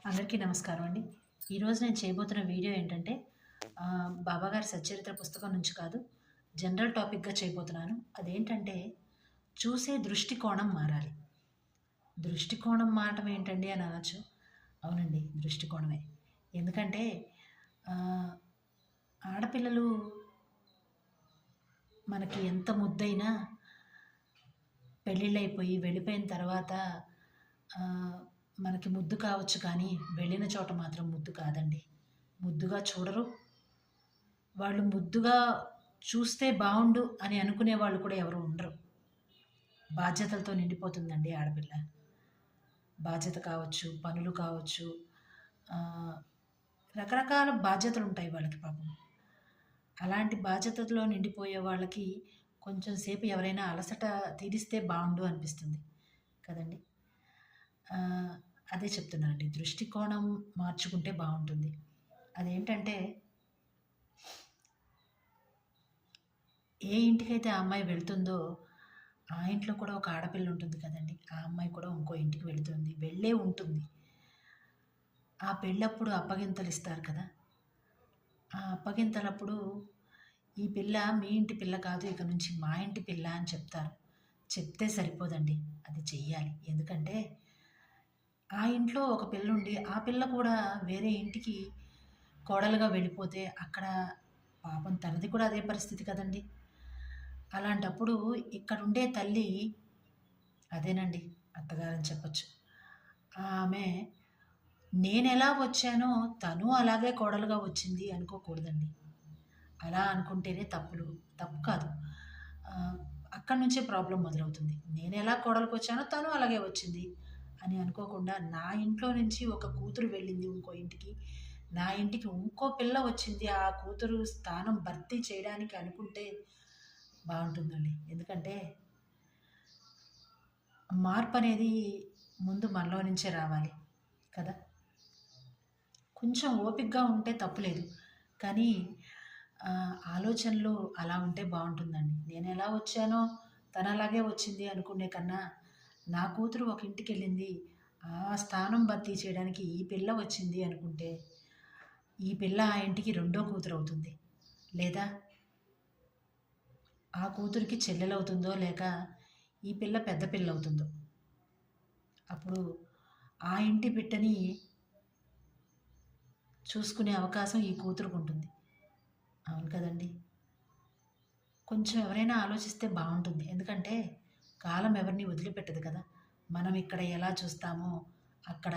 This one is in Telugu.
అందరికీ నమస్కారం అండి. ఈరోజు నేను చేయబోతున్న వీడియో ఏంటంటే బాబాగారి సచ్చరిత్ర పుస్తకం నుంచి కాదు, జనరల్ టాపిక్‌గా చేయబోతున్నాను. అదేంటంటే చూసే దృష్టికోణం మారాలి. దృష్టికోణం మారటం ఏంటండి అని అనొచ్చు. అవునండి. దృష్టికోణమే. ఎందుకంటే ఆహ్, ఆడపిల్లలు మనకి ఎంత ముద్దైనా పెళ్ళిళ్ళైపోయి వెళ్ళిపోయిన తర్వాత ఆహ్, మనకి ముద్దు కావచ్చు కానీ, వెళ్ళిన చోట మాత్రం ముద్దు కాదండి. ముద్దుగా చూడరు. వాళ్ళు ముద్దుగా చూస్తే బావుండు అని అనుకునే వాళ్ళు కూడా ఎవరు ఉండరు. బాధ్యతలతో నిండిపోతుందండి ఆడపిల్ల. బాధ్యత కావచ్చు, పనులు కావచ్చు, ఆహ్, రకరకాల బాధ్యతలుంటాయి వాళ్ళకి పాపం. అలాంటి బాధ్యతలో నిండిపోయే వాళ్ళకి కొంచెం సేపు ఎవరైనా అలసట తీరిస్తే బావుండు అనిపిస్తుంది. కదండీ! ఆహ్, అదే చెప్తున్నానండి. దృష్టికోణం మార్చుకుంటే బావుంటుంది. అదేంటంటే ఏ ఇంటికైతే ఆ అమ్మాయి వెళ్తుందో, ఆ ఇంట్లో కూడా ఒక ఆడపిల్ల ఉంటుంది కదండీ! ఆ అమ్మాయి కూడా ఇంకో ఇంటికి వెళ్తుంది. వెళ్ళే ఉంటుంది. ఆ పెళ్ళప్పుడు అప్పగింతలిస్తారు కదా! ఆ అప్పగింతలప్పుడు ఈ పిల్ల మీ ఇంటి పిల్ల కాదు, ఇక నుంచి మా ఇంటి పిల్ల అని చెప్తారు. చెప్తే సరిపోదండి. అది చెయ్యాలి. ఎందుకంటే ఆ ఇంట్లో ఒక పిల్లుండి, ఆ పిల్ల కూడా వేరే ఇంటికి కోడలుగా వెళ్ళిపోతే అక్కడ పాపం తనది కూడా అదే పరిస్థితి కదండీ! అలాంటప్పుడు ఇక్కడుండే తల్లి అదేనండి అత్తగారని చెప్పొచ్చు. ఆమె నేనెలా వచ్చానో తను అలాగే కోడలుగా వచ్చింది అనుకోకూడదండి. అలా అనుకుంటేనే తప్పు కాదు. ఆహ్, అక్కడి నుంచే ప్రాబ్లమ్ మొదలవుతుంది. నేనెలా కోడలుకొచ్చానో తను అలాగే వచ్చింది అని అనుకోకుండా, నా ఇంట్లో నుంచి ఒక కూతురు వెళ్ళింది ఇంకో ఇంటికి. నా ఇంటికి ఇంకో పిల్ల వచ్చింది. ఆ కూతురు స్థానం భర్తీ చేయడానికి అనుకుంటే బావుంటుందండి. ఎందుకంటే మార్పనేది ముందు మనలో నుంచే రావాలి కదా! కొంచెం ఓపికగా ఉంటే తప్పులేదు. కానీ ఆలోచనలు అలా ఉంటే బావుంటుందండి. నేనెలా వచ్చానో తనలాగే వచ్చింది అనుకునే కన్నా, నా కూతురు ఒక ఇంటికెళ్ళింది. ఆ స్థానం భర్తీ చేయడానికి ఈ పిల్ల వచ్చింది అనుకుంటే, ఈ పిల్ల ఆ ఇంటికి రెండో కూతురవుతుంది. లేదా ఆ కూతురికి చెల్లెలవుతుందో, లేక ఈ పిల్ల పెద్ద పిల్లవుతుందో. అప్పుడు ఆ ఇంటి బిడ్డని చూసుకునే అవకాశం ఈ కూతురుకుంటుంది. అవును కదండీ! కొంచెం ఎవరైనా ఆలోచిస్తే బావుంటుంది. ఎందుకంటే కాలం ఎవరిని వదిలిపెట్టదు కదా! మనం ఇక్కడ ఎలా చూస్తామో అక్కడ